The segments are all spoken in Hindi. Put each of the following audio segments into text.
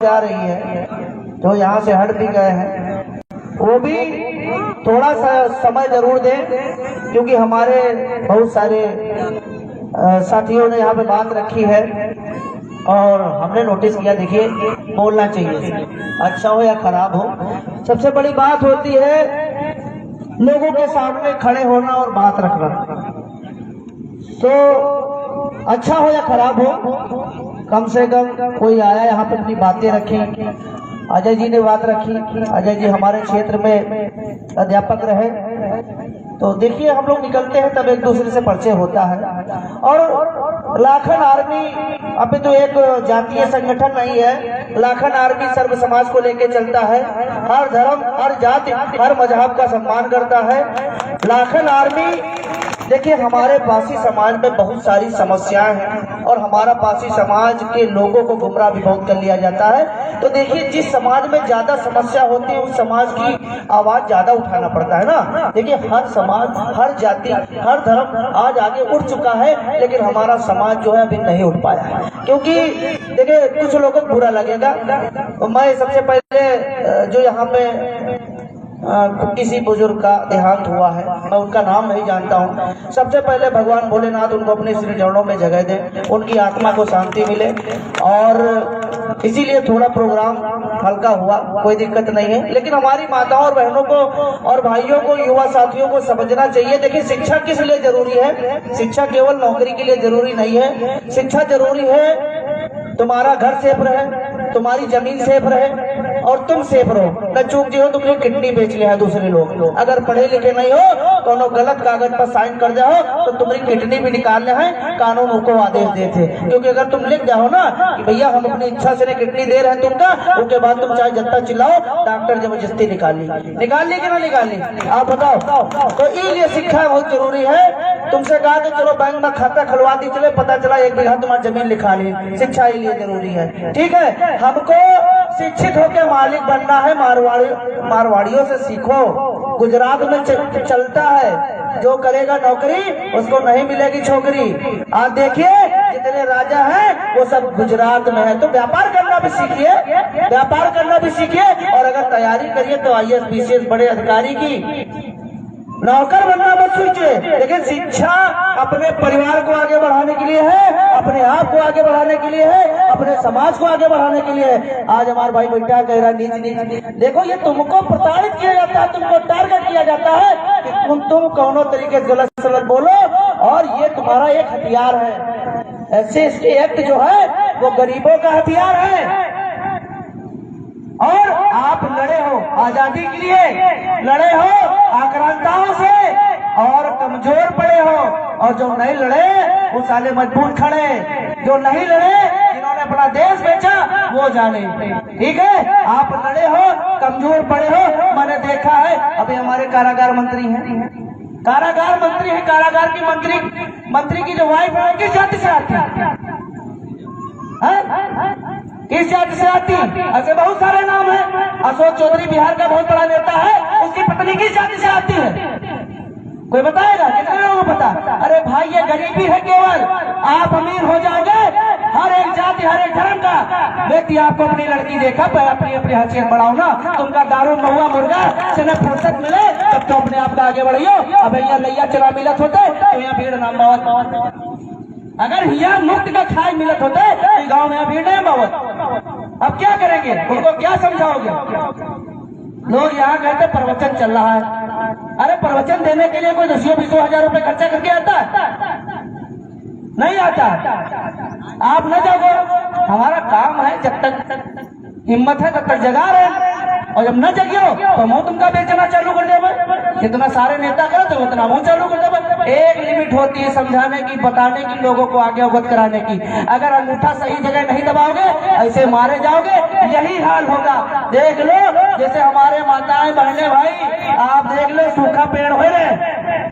जा रही है जो यहाँ से हट भी गए हैं, वो भी थोड़ा सा समय जरूर दें, क्योंकि हमारे बहुत सारे साथियों ने यहाँ पे बात रखी है और हमने नोटिस किया। देखिए, बोलना चाहिए, अच्छा हो या खराब हो। सबसे बड़ी बात होती है लोगों के सामने खड़े होना और बात रखना। तो अच्छा हो या खराब हो, कम से कम कोई आया यहाँ पे अपनी बातें रखी। अजय जी ने बात रखी। अजय जी हमारे क्षेत्र में अध्यापक रहे। तो देखिए, हम लोग निकलते हैं तब एक दूसरे से परिचय होता है। और लाखन आर्मी अभी तो एक जातीय संगठन नहीं है। लाखन आर्मी सर्व समाज को लेके चलता है। हर धर्म, हर जाति, हर मजहब का सम्मान करता है। लाखन आर्मी, देखिए, हमारे पासी समाज में बहुत सारी समस्याएं हैं और हमारा पासी समाज के लोगों को गुमराह भी बहुत कर लिया जाता है। तो देखिए, जिस समाज में ज्यादा समस्या होती है उस समाज की आवाज ज्यादा उठाना पड़ता है ना। देखिए, हर समाज, हर जाति, हर धर्म आज आगे उठ चुका है, लेकिन हमारा समाज जो है अभी नहीं उठ पाया है। क्योंकि देखिए, कुछ लोगों को बुरा लगेगा। मैं सबसे पहले जो यहाँ पे किसी बुजुर्ग का देहांत हुआ है, मैं उनका नाम नहीं जानता हूँ। सबसे पहले भगवान भोलेनाथ उनको अपने श्री चरणों में जगह दे, उनकी आत्मा को शांति मिले। और इसीलिए थोड़ा प्रोग्राम हल्का हुआ, कोई दिक्कत नहीं है। लेकिन हमारी माताओं और बहनों को और भाइयों को, युवा साथियों को समझना चाहिए। देखिए, शिक्षा किस लिए जरूरी है? शिक्षा केवल नौकरी के लिए जरूरी नहीं है। शिक्षा जरूरी है तुम्हारा घर सेफ रहे, तुम्हारी जमीन सेफ रहे और तुम सेफ रहो। न चूक जी हो तुमने किडनी बेच लिया है दूसरे लोग। अगर पढ़े लिखे नहीं हो तो गलत कागज पर साइन कर जाओ तो तुम्हारी किडनी भी निकालने हैं, कानून उनको आदेश देते। क्योंकि अगर तुम लिख जाओ ना कि भैया हम अपनी इच्छा से किडनी दे रहे हैं तुमका, उसके बाद तुम चाहे जत्ता चिल्लाओ, डॉक्टर जबरदस्ती निकाल ली कि ना निकाल ली, आप बताओ। तो इसलिए शिक्षा बहुत जरूरी है। तुमसे कहा कि चलो बैंक में खाता खुलवा दी, चले पता चला 1 बीघा तुम्हारी जमीन लिखा ली। शिक्षा इसलिए जरूरी है, ठीक है। हमको शिक्षित होकर मालिक बनना है। मारवाड़ियों से सीखो। गुजरात में चलता है, जो करेगा नौकरी उसको नहीं मिलेगी छोकरी। आज देखिए, जितने राजा हैं वो सब गुजरात में है। तो व्यापार करना भी सीखिए, व्यापार करना भी सीखिए। और अगर तैयारी करिए तो IAS BCS बड़े अधिकारी की नौकर बनना मत सोचिए। लेकिन शिक्षा अपने परिवार को आगे बढ़ाने के लिए है, अपने आप को आगे बढ़ाने के लिए है, अपने समाज को आगे बढ़ाने के लिए है। आज हमारे भाई बेटा कह रहा नीच, देखो ये तुमको प्रताड़ित किया जाता है, तुमको टारगेट किया जाता है कि तुम कौनो तरीके से गलत सलत बोलो। और ये तुम्हारा एक हथियार है। SC/ST एक्ट जो है वो गरीबों का हथियार है। और आप लड़े हो आजादी के लिए, लड़े हो आक्रांताओं से और कमजोर पड़े हो। और जो नहीं लड़े वो साले मजबूत खड़े, जो नहीं लड़े, जिन्होंने अपना देश बेचा वो जाने, ठीक है। आप लड़े हो, कमजोर पड़े हो। मैंने देखा है, अभी हमारे कारागार मंत्री हैं, कारागार मंत्री है, कारागार की मंत्री की जो वाइफ है किस जाति से आती है? किस जाति से आती? ऐसे बहुत सारे नाम है। अशोक चौधरी बिहार का बहुत बड़ा नेता है, उसकी पत्नी किस जाति से आती है? कोई बताएगा? कितने लोगों को पता? अरे भाई, ये गरीबी है केवल। आप अमीर हो जाओगे, हर एक जाति, हर एक धर्म का व्यक्ति आपको अपनी लड़की देखा, अपनी अपनी हैसियत बढ़ाओ ना। तुमका दारू महुआ मुर्गा से न फुर्सत मिले तब तो अपने आप का आगे बढ़ियो। अब यहाँ नैया चला मिलत होते तो यहाँ भीड़ नाम बावत। अगर यहाँ मुफ्त का खाए मिलत होते तो गाँव में भीड़ नहीं बावत। अब क्या करेंगे? उनको क्या समझाओगे? लोग यहाँ कहते प्रवचन चल रहा है। अरे प्रवचन देने के लिए कोई 10-20 हजार रुपए खर्चा करके आता है? नहीं आता। आप न जाओगे, हमारा काम है जब तक हिम्मत है तब तक जगा रहे, और जब न जगियो तो मुंह तुमका बेचना चालू कर देवे। जितना सारे नेता करे तो उतना मुंह चालू कर देवे। एक लिमिट होती है समझाने की, बताने की, लोगों को आगे अवगत कराने की। अगर अंगूठा सही जगह नहीं दबाओगे, ऐसे मारे जाओगे, यही हाल होगा। देख लो, जैसे हमारे माताएं बहने भाई, आप देख लो, सूखा पेड़ हो रहे,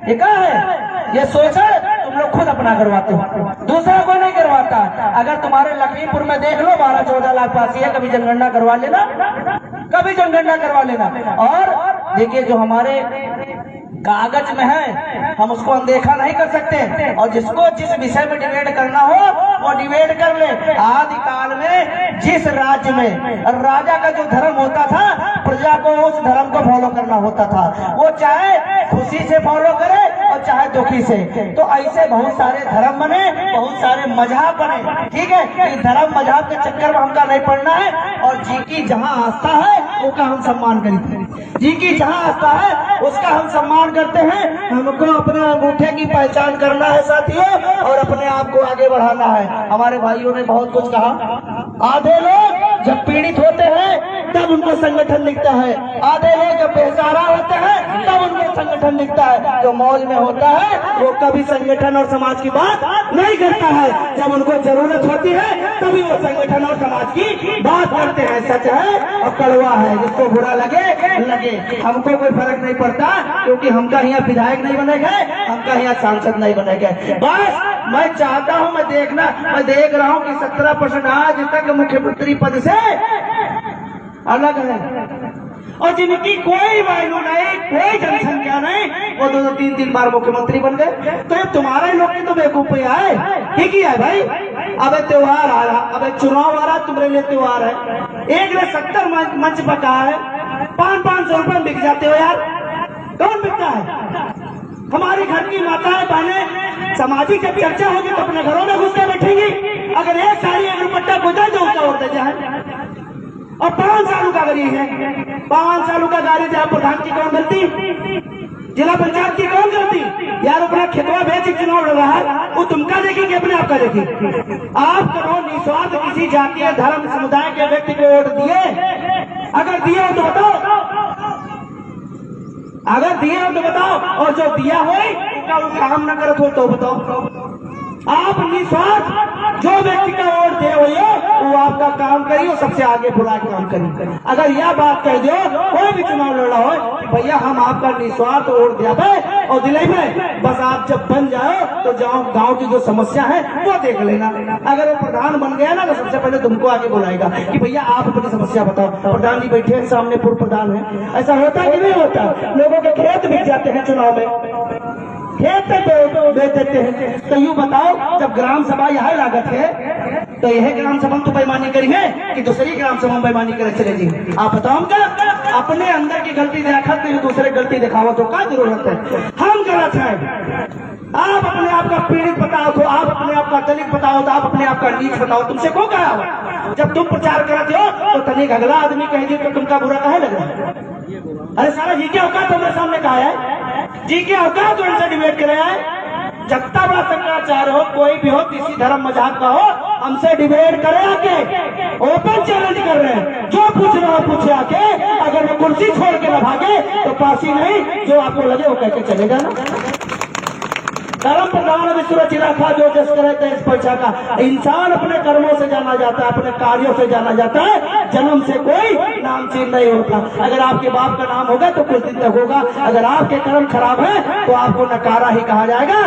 ये क्या है? ये सोचा तुम लोग खुद अपना करवाते हो, दूसरा कोई नहीं करवाता। अगर तुम्हारे लखीमपुर में देख लो 12-14 लाख पासी है, कभी जनगणना करवा लेना, कभी जनगणना करवा लेना। और देखिए, जो हमारे कागज में है हम उसको अनदेखा नहीं कर सकते। और जिसको जिस विषय में डिबेट करना हो वो डिबेट कर ले। आदि काल में जिस राज्य में राजा का जो धर्म होता था, प्रजा को उस धर्म को फॉलो करना होता था, वो चाहे खुशी से फॉलो करे और चाहे दुखी से। तो ऐसे बहुत सारे धर्म बने, बहुत सारे मजहब बने, ठीक है। इस धर्म मजहब के चक्कर में हमका नहीं पड़ना है, और जी की जहाँ आस्था है उसका हम सम्मान करते हैं, जी की जहाँ आस्था है उसका हम सम्मान करते हैं। हमको अपने अंगूठे की पहचान करना है साथियों, और अपने आप को आगे बढ़ाना है। हमारे भाइयों ने बहुत कुछ कहा। आधे लोग जब पीड़ित होते हैं तब उनको संगठन दिखता है, आधे लोग जब बेसहारा होते हैं तब उनको संगठन दिखता है। जो मौज में होता है वो कभी संगठन और समाज की बात नहीं करता है, जब उनको जरूरत होती है तभी वो संगठन और समाज की बात करते हैं। सच है और कड़वा है, जिसको बुरा लगे लगे, हमको कोई फर्क नहीं पड़ता, क्योंकि हमका यहाँ विधायक नहीं बने गए, हमका यहाँ सांसद नहीं बने गए। बस मैं चाहता हूँ, मैं देख रहा हूँ कि 17% आज तक मुख्यमंत्री पद से अलग है, और जिनकी कोई वैल्यू नहीं, कोई जनसंख्या नहीं, वो 2-3 बार मुख्यमंत्री बन गए। तो ये तुम्हारे लोग की तो बेवकूफी है, ठीक ही है भाई। अब त्योहार आ रहा, अब चुनाव आ रहा, तुम्हारे लिए त्योहार है। एक ने 70 मंच पका है, 500 रुपए बिक जाते हो यार, कौन बिकता है? हमारी घर की माताएं बहनें सामाजिक जब चर्चा होगी तो अपने घरों में घुस के बैठेंगी। अगर एक साड़ी एक दुपट्टा गुजर तो उसका उड़ जाए। और 5 सालों का गाड़ी है, 5 सालों का गाड़ी जहाँ प्रधान की कौन गलती, जिला पंचायत की कौन गलती? यार अपना खेतवा बेच चुनाव लड़ रहा है, वो तुमका देखेगी अपने आपका देखेगी? आप करो निस्वार्थ किसी जातीय धर्म समुदाय के व्यक्ति को वोट दिए? अगर दिए हो तो बताओ, अगर दिए हो तो बताओ, और जो दिया हो उनका वो काम न करत हो तो बताओ। आप निस्वार्थ जो व्यक्ति का वोट दे हो वो आपका काम करिए, सबसे आगे बुरा काम करिए। अगर यह बात कह दो कोई भी चुनाव लड़ा हो भैया हम आपका निस्वार्थ वोट दिया भाई और दिलाई में, बस आप जब बन जाओ तो जाओ गांव की जो समस्या है वो देख लेना। अगर वो प्रधान बन गया ना तो सबसे पहले तुमको आगे बुलाएगा कि भैया आप अपनी समस्या बताओ। प्रधान जी बैठे हैं सामने, पूर्व प्रधान है, ऐसा होता कि नहीं होता? लोगों के खेत बिक जाते हैं चुनाव में, खेत बेच देते हैं। तो यूँ बताओ जब ग्राम सभा यह लागत है तो यह ग्राम सभा तो बेईमानी करी है कि दूसरी ग्राम सभा में बेईमानी करे चले जी? आप बताओ क्या? अपने अंदर की गलती देखा तो दूसरे गलती दिखाओ तो क्या जरूरत है? हम गलत है। आप अपने आप का पीड़ित बताओ तो, आप अपने आप का दलित बताओ तो, आप अपने आप का नीच बताओ, तुमसे को कहा हुआ? जब तुम प्रचार करते हो तो तनिक अगला आदमी कह दिए तो तुमका बुरा कहे लग रहा है? अरे सारा जी के औकात तुम्हारे सामने कहा है, जी के औकात तो इनसे डिबेट कर रहे हैं। जगता बड़ा शंकराचार्य हो, कोई भी हो, किसी धर्म मजहब का हो, हमसे डिबेट करे आके, ओपन चैलेंज कर रहे हैं। जो पूछ रहा हो पूछे आके, अगर वो कुर्सी छोड़ के न भागे तो पासी नहीं, जो आपको लगे वो कहके चलेगा ना। धर्म प्रधान विश्व चिराखा जो जस करे थे इस परीक्षा का। इंसान अपने कर्मों से जाना जाता है, अपने कार्यों से जाना जाता है, जन्म से कोई नाम चीन नहीं होता। अगर आपके बाप का नाम होगा तो कुछ दिन तक होगा, अगर आपके कर्म खराब है तो आपको नकारा ही कहा जाएगा,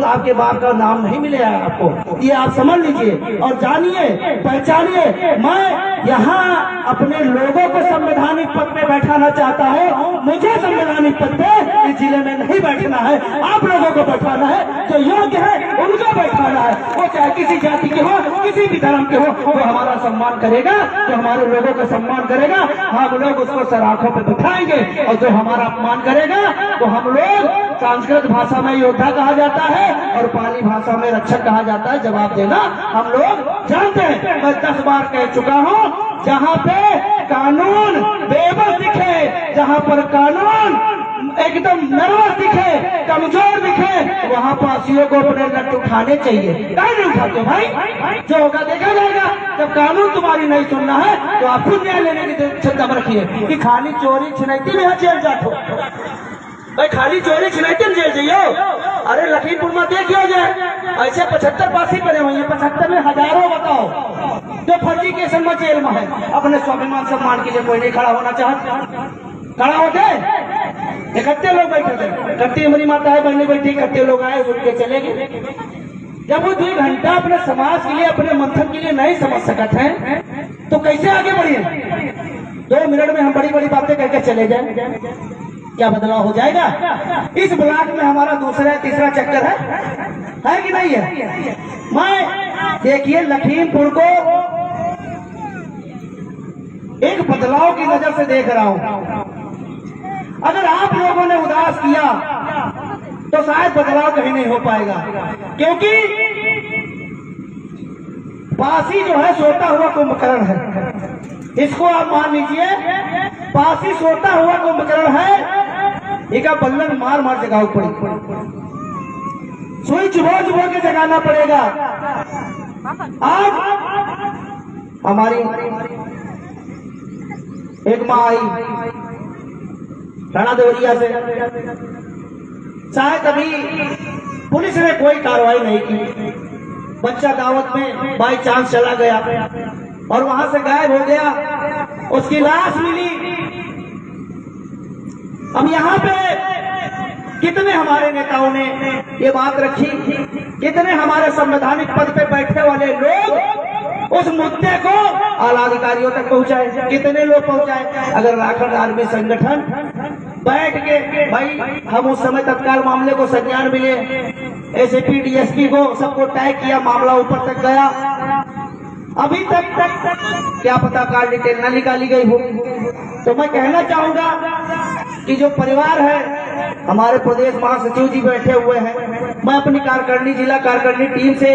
आपके बाप का नाम नहीं मिलेगा आपको। ये आप समझ लीजिए और जानिए, पहचानिए। मैं यहाँ अपने लोगों को संवैधानिक पद पे बैठाना चाहता हूँ, मुझे संवैधानिक पद पे इस जिले में नहीं बैठना है, आप लोगों को बैठाना है। जो योग्य है उनको बैठाना है, वो चाहे किसी जाति के हो, किसी भी धर्म के हो, वो हमारा सम्मान करेगा, जो हमारे लोगों का सम्मान करेगा हम लोग उसको सराखों पे बिठाएंगे, और जो हमारा अपमान करेगा तो हम लोग, संस्कृत भाषा में योद्धा कहा जाता है और पाली भाषा में रक्षक कहा जाता है, जवाब देना हम लोग जानते हैं। मैं 10 बार कह चुका हूँ, जहाँ पे कानून बेबस दिखे, जहाँ पर कानून एकदम नर्वस दिखे, कमजोर दिखे, वहाँ पासियों को अपने लट उठाने चाहिए। नहीं उठाते भाई, जो होगा देखा जाएगा। जब कानून तुम्हारी नहीं सुनना है तो आप खुद न्याय लेने की चिंता में रखिए कि खाली चोरी छिनैती में जेल जाते भाई, खाली चोरी छिनैती में जेल जाइयो। अरे लखीमपुर में देखिए जाए, ऐसे 75 पासी पड़े हुए हैं, 75 में हजारों बताओ जो फर्जी केस में जेल में है। अपने स्वाभिमान सम्मान के लिए कोई नहीं खड़ा होना चाहता, खड़ा होते इकट्ठे लोग बैठे थे, इकट्ठी हमारी माताएं बहने बैठी, इकट्ठे लोग आए, उठ के चले गए। जब वो 2 घंटा अपने समाज के लिए, अपने मंथन के लिए नहीं समझ सकते हैं तो कैसे आगे बढ़िए? 2 मिनट में हम बड़ी बड़ी बातें कहकर चले जाए, क्या बदलाव हो जाएगा? इस ब्लॉक में हमारा दूसरा तीसरा चक्कर है कि नहीं है? मैं देखिए लखीमपुर को एक बदलाव की नजर से देख रहा हूं। अगर आप लोगों ने उदास किया तो शायद बदलाव कहीं नहीं हो पाएगा, क्योंकि पासी जो है सोता हुआ कुंभकर्ण है। इसको आप मान लीजिए, पासी सोता हुआ कुंभकर्ण है। एक बल्लन मार मार जगाओ पड़ी, सुई चुबो चुबो के जगाना पड़ेगा। आज हमारी एक माँ आई राणा देवरिया से, शायद अभी पुलिस ने कोई कार्रवाई नहीं की। बच्चा दावत में बाई चांस चला गया और वहां से गायब हो गया, उसकी लाश मिली। अब यहाँ पे कितने हमारे नेताओं ने ये बात रखी, कितने हमारे संवैधानिक पद पे बैठे वाले लोग उस मुद्दे को आला अधिकारियों तक पहुंचाए, कितने लोग पहुंचाए। अगर राखड़ आर्मी संगठन बैठ के, भाई हम उस समय तत्काल मामले को संज्ञान मिले, एसपी डीएसपी को सबको टैग किया, मामला ऊपर तक गया, अभी तक क्या पता कार डिटेल न निकाली गई हो। तो मैं कहना चाहूंगा कि जो परिवार है, हमारे प्रदेश महासचिव जी बैठे हुए हैं, मैं अपनी कार्यकारिणी जिला कार्यकारिणी टीम से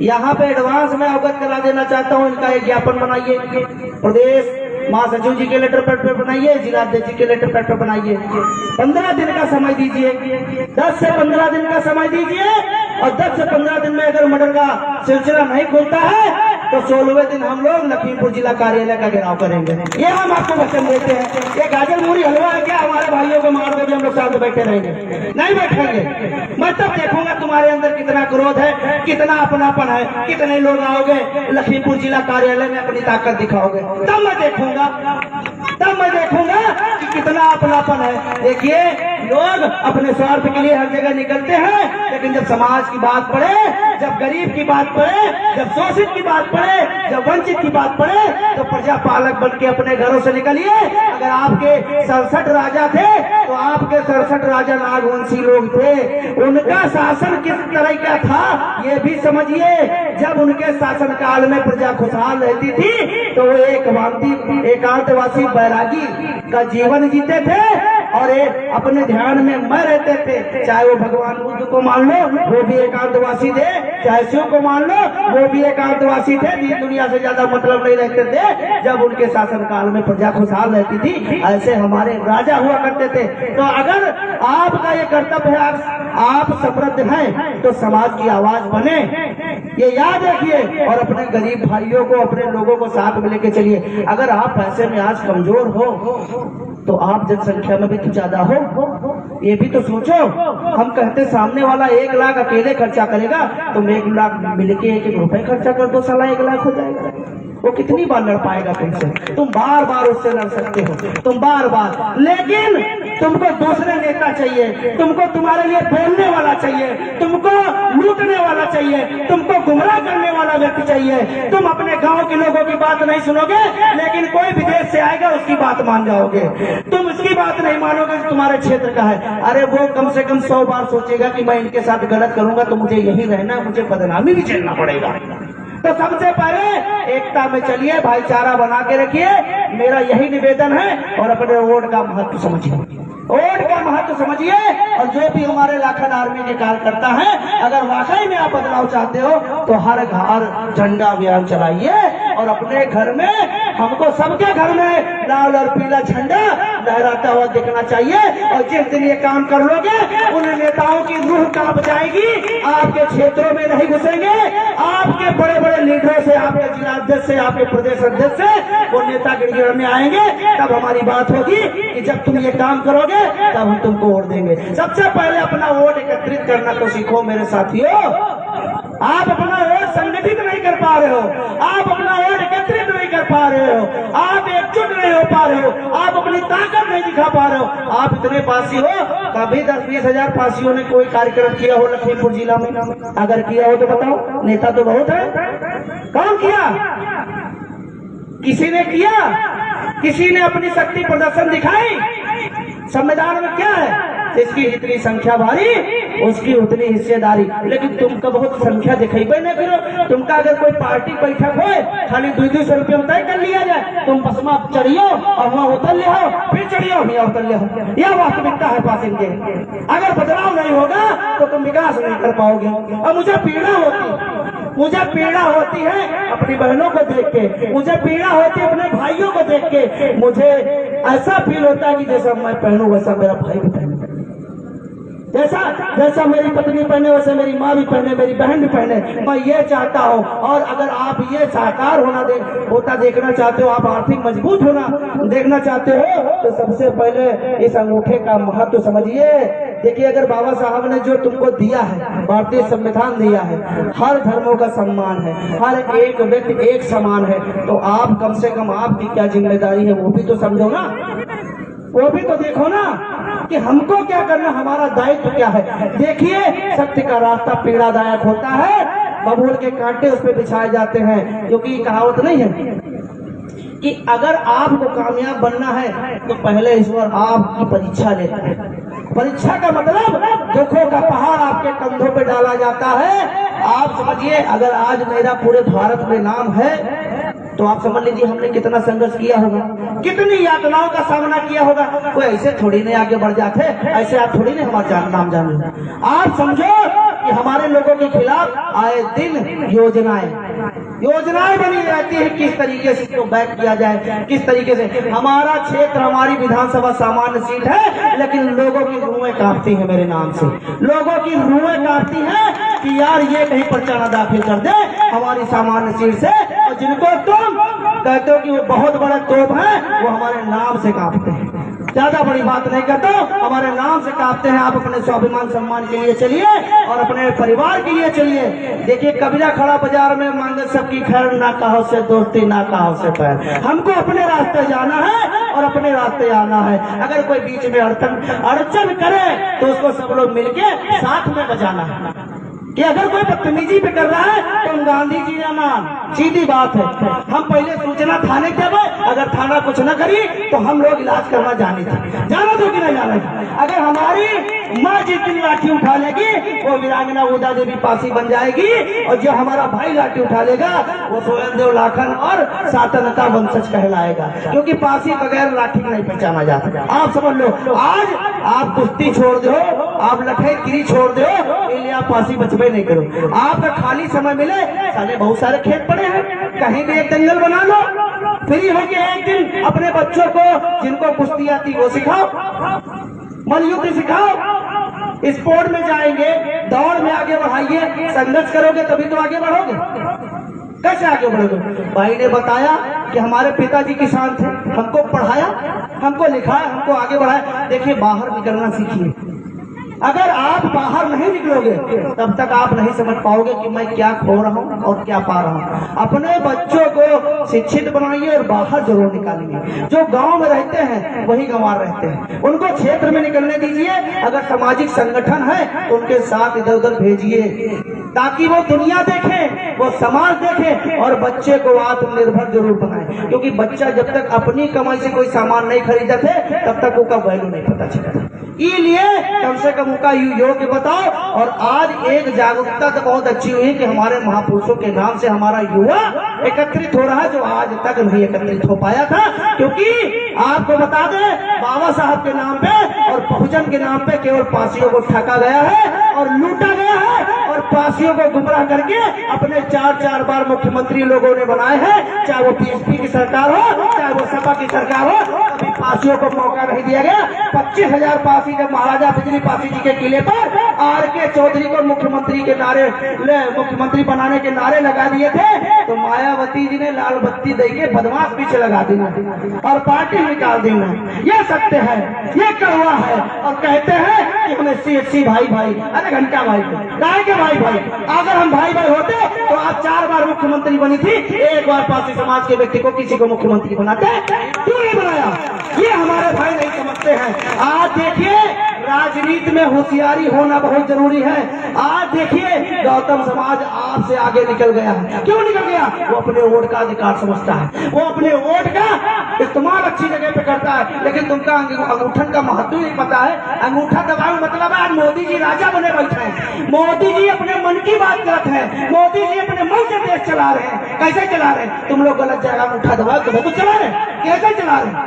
यहाँ पे एडवांस में अवगत करा देना चाहता हूँ। इनका एक ज्ञापन बनाइए, प्रदेश महासचिव जी के लेटर पैड पे बनाइए, जिलाध्यक्ष जी के लेटर पैड पे बनाइए। 15 दिन का समय दीजिए, 10 से 15 दिन का समय दीजिए, और 10 से 15 दिन में अगर मर्डर का सिलसिला नहीं खुलता है तो 16वें दिन हम लोग लखीमपुर जिला कार्यालय का घेराव करेंगे। ये हम आपको वचन देते हैं। ये गाजर मूरी हलवा है क्या? हमारे भाइयों को मार दो हम लोग साथ बैठे रहेंगे? नहीं बैठेंगे। मैं तब देखूंगा तुम्हारे अंदर कितना क्रोध है, कितना अपनापन है, कितने लोग आओगे लखीमपुर जिला कार्यालय में अपनी ताकत दिखाओगे, तब मैं देखूंगा कि कितना अपनापन है। देखिए लोग अपने स्वार्थ के लिए हर जगह निकलते हैं, लेकिन जब समाज की बात पड़े, जब गरीब की बात पड़े, जब शोषित की बात पड़े, जब वंचित की बात पड़े, तो प्रजा पालक बन के अपने घरों से निकलिए। अगर आपके 67 राजा थे तो आपके 67 राजा नागवंशी लोग थे, उनका शासन किस तरह का था ये भी समझिए। जब उनके शासन काल में प्रजा खुशहाल रहती थी तो वो एकांतवासी बैरागी का जीवन जीते थे और अपने ध्यान में मैं रहते थे। चाहे वो भगवान बुद्ध को मान लो, वो भी एकांतवासी थे, चाहे शिव को मान लो, वो भी एकांतवासी थे, दीन दुनिया से ज्यादा मतलब नहीं रखते थे। जब उनके शासन काल में प्रजा खुशहाल रहती थी, ऐसे हमारे राजा हुआ करते थे। तो अगर आपका ये कर्तव्य है, आप समृद्ध हैं तो समाज की आवाज बने, ये याद रखिए, और अपने गरीब भाइयों को, अपने लोगों को साथ में लेके चलिए। अगर आप पैसे में आज कमजोर हो तो आप जनसंख्या में भी तो ज्यादा हो, ये भी तो सोचो। हम कहते सामने वाला 1 लाख अकेले खर्चा करेगा, तुम 1 लाख मिलके 1-1 रुपए खर्चा कर दो, साला 1 लाख हो जाएगा। वो कितनी बार लड़ पाएगा तुमसे? तुम बार बार उससे लड़ सकते हो, तुम बार बार, लेकिन तुमको दूसरे नेता चाहिए, तुमको तुम्हारे लिए बोलने वाला चाहिए, तुमको लूटने वाला चाहिए, तुमको गुमराह करने वाला व्यक्ति चाहिए। तुम अपने गांव के लोगों की बात नहीं सुनोगे, लेकिन कोई विदेश से आएगा उसकी बात मान जाओगे। तुम उसकी बात नहीं मानोगे जो तुम्हारे क्षेत्र का है। अरे वो कम से कम 100 बार सोचेगा कि मैं इनके साथ गलत करूंगा तो मुझे यही रहना, मुझे बदनामी भी झेलना पड़ेगा। तो सबसे पहले एकता में चलिए, भाईचारा बना के रखिए, मेरा यही निवेदन है। और अपने वोट का महत्व समझिए, वोट का महत्व समझिए। और जो भी हमारे लाखन आर्मी के कार्यकर्ता हैं, अगर वाकई में आप बदलाव चाहते हो तो हर घर झंडा अभियान चलाइए, और अपने घर में, हमको सबके घर में लाल और पीला झंडा लहराता हुआ दिखना चाहिए। और जिस दिन ये काम कर लोगे, उन नेताओं की रूह कांप जाएगी, आपके क्षेत्रों में नहीं घुसेंगे। आपके बड़े बड़े लीडरों से, आपके जिलाध्यक्ष से, आपके प्रदेश अध्यक्ष से वो नेता गिड़गिड़ में आएंगे। तब हमारी बात होगी कि जब तुम ये काम करोगे तब हम तुमको वोट देंगे। सबसे पहले अपना वोट एकत्रित करना तो सीखो मेरे साथियों। आप अपना वोट संगठित नहीं कर पा रहे हो, आप अपना वोट एकत्रित नहीं कर पा रहे हो, आप एकजुट नहीं हो पा रहे हो, आप अपनी ताकत नहीं दिखा पा रहे हो। आप इतने पासी हो, कभी 10-20 हजार पासियों ने कोई कार्यक्रम किया हो लखीमपुर जिला में? अगर किया हो तो बताओ, नेता तो बहुत है। कौन किया? किसी ने किया? किसी ने अपनी शक्ति प्रदर्शन दिखाई? संविधान में क्या है? जिसकी जितनी संख्या भारी उसकी उतनी हिस्सेदारी। लेकिन तुमका बहुत संख्या दिखेबे नहीं करो। तुमका अगर कोई पार्टी बैठक हो खाली 200 रुपये तय कर लिया जाए, तुम बस में चढ़ियो और वहाँ उतर ले हो, फिर चढ़ियो भैया उतर ले हो। यह वास्तविकता है पासिंग के। अगर बदलाव नहीं होगा तो तुम विकास नहीं कर पाओगे। और मुझे पीड़ा होती है अपनी बहनों को देख के, मुझे पीड़ा होती है अपने भाइयों को देख के। मुझे ऐसा फील होता है कि जैसा मैं पहनूं वैसा मेरा भाई भी पहने, जैसा मेरी पत्नी पहने वैसे मेरी माँ भी पहने, मेरी बहन भी पहने। मैं ये चाहता हूँ। और अगर आप ये साकार होता देखना चाहते हो, आप आर्थिक मजबूत होना देखना चाहते हो, तो सबसे पहले इस अंगूठे का महत्व समझिए। देखिए, अगर बाबा साहब ने जो तुमको दिया है, भारतीय संविधान दिया है, हर धर्मों का सम्मान है, हर एक व्यक्ति एक समान है, तो आप कम से कम आपकी क्या जिम्मेदारी है वो भी तो समझो ना, वो भी तो देखो ना कि हमको क्या करना, हमारा दायित्व क्या है। देखिए, सत्य का रास्ता पीड़ादायक होता है, बबूल के कांटे उस पर बिछाए जाते हैं। क्योंकि कहावत नहीं है कि अगर आपको कामयाब बनना है तो पहले ईश्वर आपकी परीक्षा लेता है। परीक्षा का मतलब दुखों का पहाड़ आपके कंधों पे डाला जाता है। आप समझिए, अगर आज मेरा पूरे भारत में नाम है तो आप समझ लीजिए हमने कितना संघर्ष किया होगा, कितनी यातनाओं का सामना किया होगा। कोई ऐसे थोड़ी नहीं आगे बढ़ जाते, ऐसे आप थोड़ी नहीं हमारा नाम जाने। आप समझो कि हमारे लोगों के खिलाफ आए दिन योजनाएं बनी रहती है, किस तरीके से इसको बैक किया जाए, किस तरीके से। हमारा क्षेत्र, हमारी विधानसभा सामान्य सीट है, लेकिन लोगों की रूहें कांपती है मेरे नाम से। लोगों की रूहें कांपती है कि यार ये कहीं पर्चा न दाखिल कर दे हमारी सामान्य सीट से। और जिनको तुम कहते हो कि वो बहुत बड़े तोप हैं, वो हमारे नाम से कांपते हैं। ज्यादा बड़ी बात नहीं करते, हमारे नाम से कांपते हैं। आप अपने स्वाभिमान सम्मान के लिए चलिए और अपने परिवार के लिए चलिए। देखिए, कबीरा खड़ा बाजार में मांगे सबकी खैर, ना कहो से दोस्ती ना कहो से पैर। हमको अपने रास्ते जाना है और अपने रास्ते आना है। अगर कोई बीच में अड़चन करे तो उसको सब लोग मिलके साथ में बजाना है। कि अगर कोई बदतमीजी पे कर रहा है तो हम गांधी जी ना मान, सीधी बात है। हम पहले सूचना थाने के देवे, अगर थाना कुछ न करी तो हम लोग इलाज करना जाना दो कि नहीं जाना। अगर हमारी माँ जिस दिन लाठी उठा लेगी वो वीरांगना उदा देवी पासी बन जाएगी, और जो हमारा भाई लाठी उठा लेगा वो स्वयं देव लाखन और सातनता वंशज कहलाएगा। क्योंकि पासी बगैर लाठी नहीं पहचाना जाता। आप समझ लो, आज आप कुश्ती छोड़ दो, आप लठेगिरी छोड़ दो, इसलिए आप पासी बचबे नहीं करो। आपका खाली समय मिले, साले बहुत सारे खेत पड़े हैं, कहीं भी एक दंगल बना लो, फ्री होके एक दिन अपने बच्चों को जिनको कुश्ती आती वो सिखाओ, मलयुद्ध सिखाओ, स्पोर्ट में जाएंगे, दौड़ में आगे बढ़ाइए। संघर्ष करोगे तभी तो आगे बढ़ोगे। कैसे आगे बढ़ोगे? भाई ने बताया कि हमारे पिताजी किसान थे, हमको पढ़ाया, हमको लिखाया, हमको आगे बढ़ाया। देखिए, बाहर निकलना सीखिए। अगर आप बाहर नहीं निकलोगे तब तक आप नहीं समझ पाओगे कि मैं क्या खो रहा हूँ और क्या पा रहा हूँ। अपने बच्चों को शिक्षित बनाइए और बाहर जरूर निकालिए। जो गांव में रहते हैं वही गंवार रहते हैं, उनको क्षेत्र में निकलने दीजिए। अगर सामाजिक संगठन है तो उनके साथ इधर उधर भेजिए, ताकि वो दुनिया देखे, वो समाज देखे और बच्चे को आत्मनिर्भर जरूर बनाए। क्योंकि बच्चा जब तक अपनी कमाई से कोई सामान नहीं खरीदा थे तब तक उसका वैल्यू नहीं पता चला। इसलिए कम से कम उनका योग्य बताओ। और आज एक जागरूकता तो बहुत अच्छी हुई कि हमारे महापुरुषों के नाम से हमारा युवा एकत्रित हो रहा है, जो आज तक नहीं एकत्रित हो पाया था। क्योंकि आपको बता दें, बाबा साहब के नाम पे और बहुजन के नाम पे केवल पासियों को ठगा गया है और लूटा गया है, और पासियों को गुमराह करके अपने 4 बार मुख्यमंत्री लोगों ने बनाए हैं। चाहे वो बीएसपी की सरकार हो, चाहे वो सपा की सरकार हो, कभी पासियों को मौका नहीं दिया गया। 25,000 पासी जब महाराजा बिजली पासी जी के किले पर आर.के. चौधरी को मुख्यमंत्री बनाने के नारे लगा दिए थे, तो मायावती जी ने लाल बत्ती देके बदमाश पीछे लगा देना और पार्टी निकाल देना। ये सत्य है, ये कड़वा है। और कहते हैं कि हमें CSC भाई, अरे घंटा भाई, गाय के भाई। अगर हम भाई होते तो आप 4 बार मुख्यमंत्री बनी थी, एक बार पासी समाज के व्यक्ति को किसी को मुख्यमंत्री बनाते क्यों नहीं बनाया? ये हमारे भाई नहीं समझते हैं। आज देखिए, राजनीति में होशियारी होना बहुत जरूरी है। आज देखिए, गौतम समाज आपसे आगे निकल गया है। क्यों निकल गया? वो अपने वोट का अधिकार समझता है, वो अपने वोट का इस्तेमाल अच्छी जगह पे करता है, लेकिन तुमका अंगूठन का महत्व नहीं पता है। अंगूठा दबाओ मतलब है आज मोदी जी राजा बने बैठे हैं, मोदी जी अपने मन की बात करते हैं, मोदी जी अपने मन से देश चला रहे हैं। कैसे चला रहे हैं? तुम लोग गलत जगह अंगूठा दबाओ तो वो चला रहे हैं, कैसे चला रहे हैं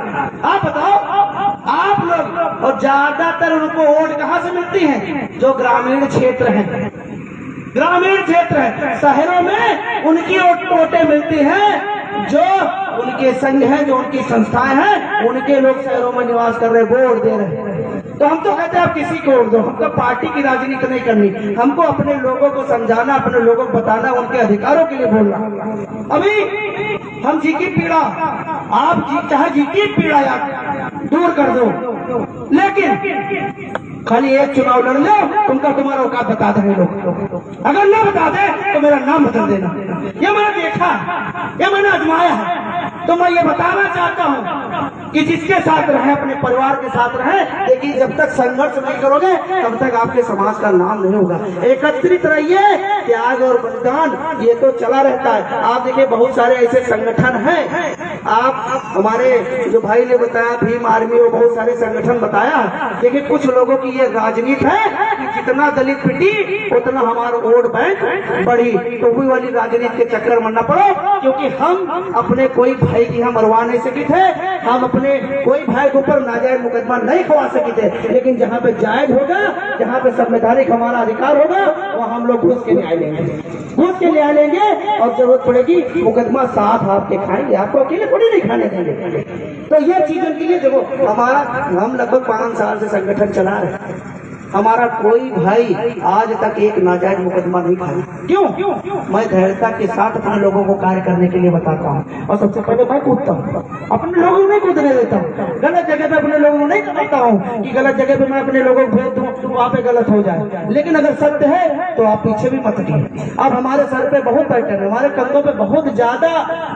आप बताओ आप लोग। और ज्यादातर उनको वोट कहाँ से मिलती है? जो ग्रामीण क्षेत्र है, ग्रामीण क्षेत्र है, शहरों में उनकी वोटें मिलती हैं। जो उनके संघ हैं, जो उनकी संस्थाएं हैं, उनके लोग शहरों में निवास कर रहे, वोट दे रहे हैं। तो हम तो कहते हैं आप किसी को वोट दो, हमको पार्टी की राजनीति नहीं करनी, हमको अपने लोगों को समझाना, अपने लोगों को बताना, उनके अधिकारों के लिए बोलना। अभी हम जी की पीड़ा, आप जी चाहे जी की पीड़ा दूर कर दो, लेकिन खाली एक चुनाव लड़ लो, तुम्हारा औकात बता देंगे लोग। अगर ना बता दे तो मेरा नाम बदल देना। ये मैंने देखा, ये मैंने आजमाया है। तो मैं ये बताना चाहता हूँ कि जिसके साथ रहे अपने परिवार के साथ रहे, लेकिन जब तक संघर्ष नहीं करोगे तब तक आपके समाज का नाम नहीं होगा। एकत्रित रहिए, त्याग और बलिदान ये तो चला रहता है। आप देखिए बहुत सारे ऐसे संगठन हैं, आप हमारे जो भाई ने बताया भीम आर्मी और बहुत सारे संगठन बताया। देखिए कुछ लोगों की ये राजनीति है कि जितना दलित पिटी उतना हमारा वोट बैंक बढ़ी। टोपी वाली राजनीति के चक्कर में न पड़ो, क्योंकि हम अपने कोई भाई की हम मरवा नहीं सके थे, हम अपने कोई भाई के ऊपर नाजायज मुकदमा नहीं खवा सके थे। लेकिन जहाँ पे जायज होगा, जहाँ पे संवैधानिक हमारा अधिकार होगा, वहाँ हम लोग घुस के न्याय लेंगे, घुस के न्याय लेंगे। और जरूरत पड़ेगी मुकदमा साथ आपके खाएंगे, आपको अकेले थोड़ी नहीं खाने देंगे। तो ये चीजों के लिए देखो हमारा, हम लगभग 5 साल से संगठन चला रहे हैं, हमारा कोई भाई आज तक एक नाजायज मुकदमा नहीं खाया। क्यों? मैं धैर्यता के साथ अपने लोगों को कार्य करने के लिए बताता हूँ। और सबसे पहले मैं कूदता हूँ, अपने लोगों को नहीं कूदने देता हूँ। गलत जगह पे अपने लोगों को नहीं बताता हूँ कि गलत जगह पे मैं अपने लोगों को भेज दूँ तो वहाँ पे गलत हो जाए। लेकिन अगर सत्य है तो आप पीछे भी मत हटिए। अब हमारे सर पे बहुत पैटर्न है, हमारे कंधों पे बहुत ज्यादा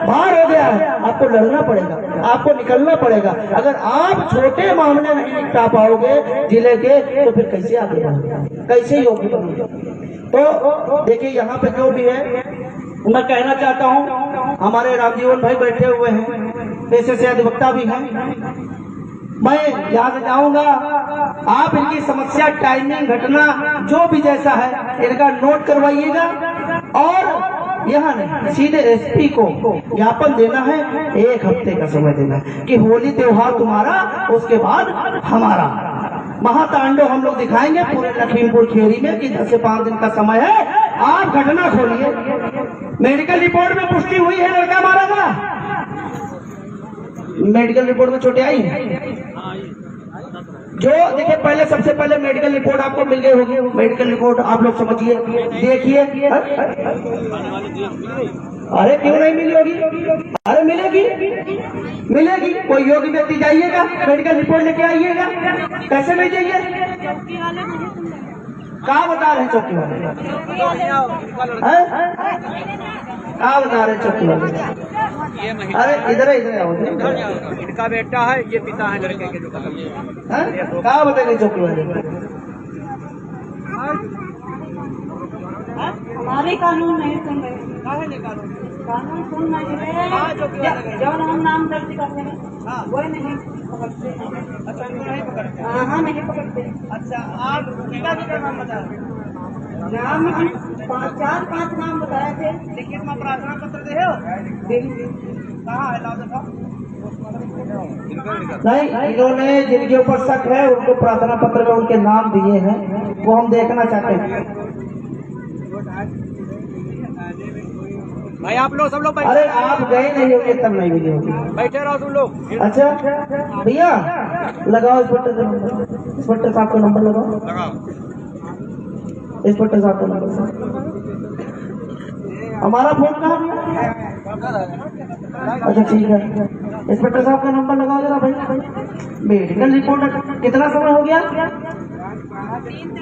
भार हो गया है। आपको लड़ना पड़ेगा, आपको निकलना पड़ेगा। अगर आप छोटे मामले नहीं निपटा पाओगे जिले के, तो फिर कैसे आगे बढ़ोगे, कैसे योग्य बनोगे? तो देखिए यहाँ पे जो भी है मैं कहना चाहता हूँ, हमारे रामजीवन भाई बैठे हुए हैं, पेशे से अधिवक्ता भी हैं। मैं यहाँ से जाऊंगा, आप इनकी समस्या, टाइमिंग, घटना जो भी जैसा है इनका नोट करवाइएगा। और यहाँ नहीं, सीधे एसपी को ज्ञापन देना है, 1 हफ्ते का समय देना है कि होली त्योहार तुम्हारा, उसके बाद हमारा महातांडव हम लोग दिखाएंगे पूरे लखीमपुर खीरी में कि 10 से 5 दिन का समय है। आप घटना खोलिए, मेडिकल रिपोर्ट में पुष्टि हुई है लड़का मारा था, मेडिकल रिपोर्ट में चोटें आई हैं। जो देखिए पहले, सबसे पहले मेडिकल रिपोर्ट आपको मिल गई होगी। मेडिकल रिपोर्ट आप लोग समझिए, देखिए। अरे क्यों नहीं मिली होगी? अरे मिलेगी, मिलेगी। कोई योग्य व्यक्ति जाइएगा, मेडिकल रिपोर्ट लेके आइएगा। कैसे नहीं जाइए? क्या बता रहे हैं चौकी वाले? क्या बता रहे हैं चौकी वाले? अरे इधर आओ, इनका बेटा है, ये पिता है लड़के के जो क्या बताएंगे चौकी वाले? हमारे कानून नहीं सुन रहे, कानून सुन नहीं रहे। जब हम नाम दर्ज करते हैं वही नहीं पकड़ते। अच्छा नहीं पकड़ते? हाँ नहीं पकड़ते। अच्छा आप पिता नाम बता? नाम हम 4-5 नाम बताए थे। लिखित में प्रार्थना पत्र दे हो? कहाँ है? लाओ नहीं, इन्होंने जिनके ऊपर शक है उनको प्रार्थना पत्र में उनके नाम दिए हैं, वो हम देखना चाहते हैं। भाई आप लोग सब लोग अरे आप गए नहीं होंगे तब नहीं मिली होगी, बैठे रहो तुम लोग। अच्छा भैया लगाओ इंस्पेक्टर साहब का नंबर लगाओ, इंस्पेक्टर साहब का नंबर। हमारा फोन कहाँ? अच्छा ठीक है, इंस्पेक्टर साहब का नंबर लगाओ जरा भाई। मेडिकल रिपोर्ट कितना समय हो गया?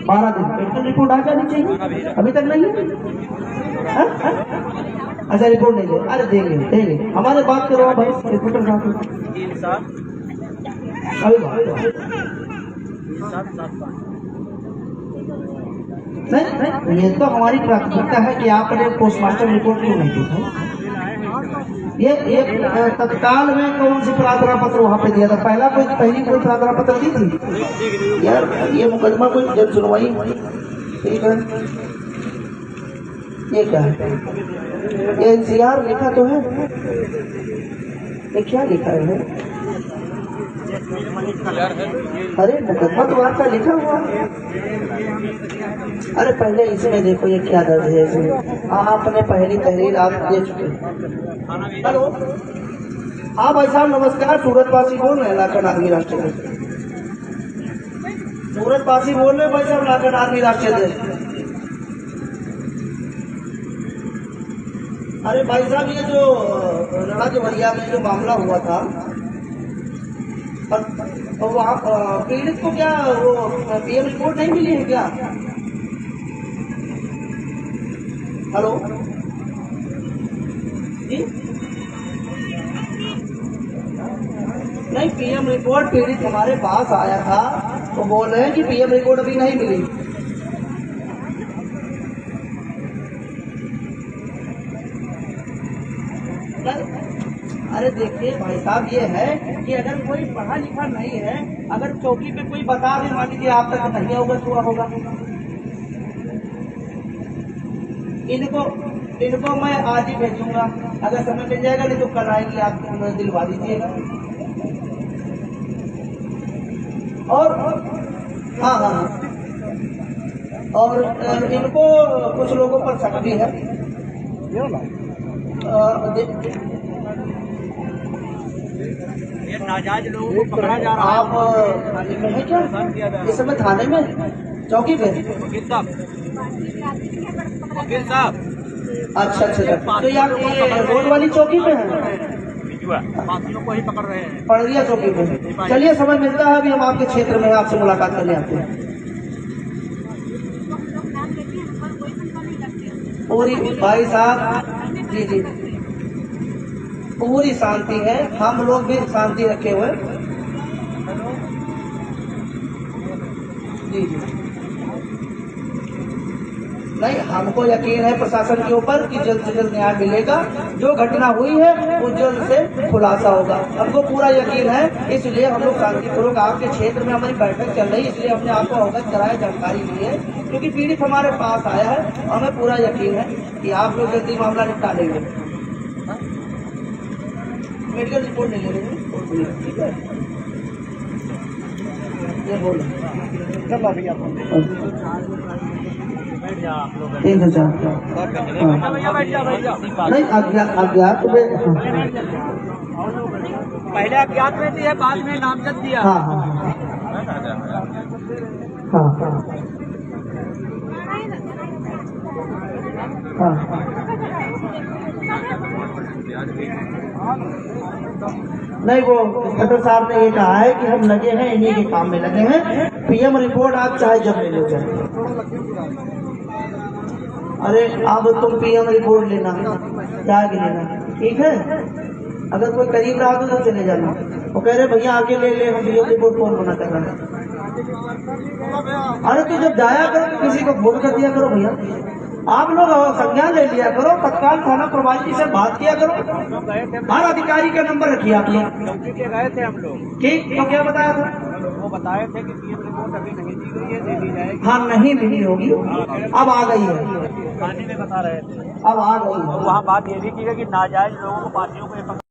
12 दिन। मेडिकल रिपोर्ट आ जानी चाहिए, अभी तक नहीं है। अच्छा रिपोर्ट नहीं दे, अरे देंगे। हमारे बात करो भाई इंस्पेक्टर साहब। नहीं, ये तो हमारी प्राथमिकता है कि आपने पोस्टमार्टम रिपोर्ट क्यों नहीं दी है? ये तत्काल में कौन सी प्रार्थना पत्र वहाँ पे दिया था? पहली कोई प्रार्थना पत्र दी थी यार? ये मुकदमा कोई जब सुनवाई ठीक है। ये क्या है? ये एनसीआर लिखा तो है, ये क्या लिखा है? अरे मुकदमा तो आपका लिखा हुआ। अरे पहले इसमें देखो ये क्या दर्ज है इसमें। आपने पहली तहरीर आप दे चुके। हेलो, हाँ भाई साहब नमस्कार, सूरतवासी बोल रहे हैं, लाखन आर्मी राष्ट्रीय अध्यक्ष। सूरतवासी बोल रहे हैं भाई साहब, लाखन आर्मी राष्ट्रीय अध्यक्ष। अरे भाई साहब ये जो राजवरिया में जो मामला हुआ था, तो वहाँ पीड़ित को क्या वो पीएम रिपोर्ट नहीं मिली है क्या? हेलो जी, नहीं पीएम रिपोर्ट पीड़ित हमारे पास आया था, तो बोल रहे हैं कि पीएम रिपोर्ट अभी नहीं मिली। अरे देखिए भाई साहब ये है कि अगर कोई पढ़ा लिखा नहीं है, अगर चौकी पे कोई बता दे, मान लीजिए आप तक नहीं अवगत हुआ होगा, इनको मैं आज ही भेजूंगा, अगर समय मिल जाएगा, नहीं तो कल आएगी, आप दिलवा दीजिएगा। और हाँ, और इनको कुछ लोगों पर शक भी है। नाजायज लोगों को पकड़ा जा रहा है। आप थाने में है क्या? इस समय थाने में चौकी पे? वकील साहब अच्छा, तो यार ये रोड वाली चौकी पे है? बाकियों को ही पकड़ रहे हैं, पड़रिया चौकी पे। चलिए समय मिलता है, अभी हम आपके क्षेत्र में आपसे मुलाकात करने आते हैं। पूरी भाई साहब जी पूरी शांति है, हम लोग भी शांति रखे हुए जी। नहीं, हमको यकीन है प्रशासन के ऊपर कि जल्द से जल्द न्याय मिलेगा। जो घटना हुई है वो जल्द से खुलासा होगा, हमको पूरा यकीन है। इसलिए हम लोग शांतिपूर्वक आपके क्षेत्र में हमारी बैठक चल रही है, इसलिए हमने आपको अवगत कराया, जानकारी ली है, क्योंकि पीड़ित हमारे पास आया है। हमें पूरा यकीन है कि आप लोग जल्दी मामला निपटा लेंगे। मेडिकल रिपोर्ट ले लेंगे, ठीक है? ये बोल ठीक है, नहीं अज्ञात पहले अज्ञात में दिया, बाद में नामजद दिया। नहीं, वो इंस्पेक्टर साहब ने ये कहा है कि हम लगे हैं, इन्हीं के काम में लगे हैं। पीएम रिपोर्ट आप चाहे जब ले लो चाहे। अरे अब तुम पीएम रिपोर्ट लेना, जाके लेना, ठीक है? अगर कोई करीब रहा तो चले जाना। वो कह रहे भैया आके ले ले, हम पीएम रिपोर्ट कौन मना कर रहा है? अरे तो जब जाया करो तो किसी को फोन कर दिया करो भैया, आप लोग संज्ञान ले लिया करो, तत्काल थाना प्रभारी से बात किया करो, हर अधिकारी का नंबर रखिए आप लोग। चौकी के गए थे हम लोग, ठीक, तो क्या बताया था? वो बताए थे कि पीएम रिपोर्ट अभी नहीं दी गई है, दे दी जाएगी। हाँ, नहीं मिली होगी, अब आ गई है, थाने में बता रहे थे, अब आ गई है। वहाँ बात ये भी की है कि नाजायज लोगों को, पार्टियों को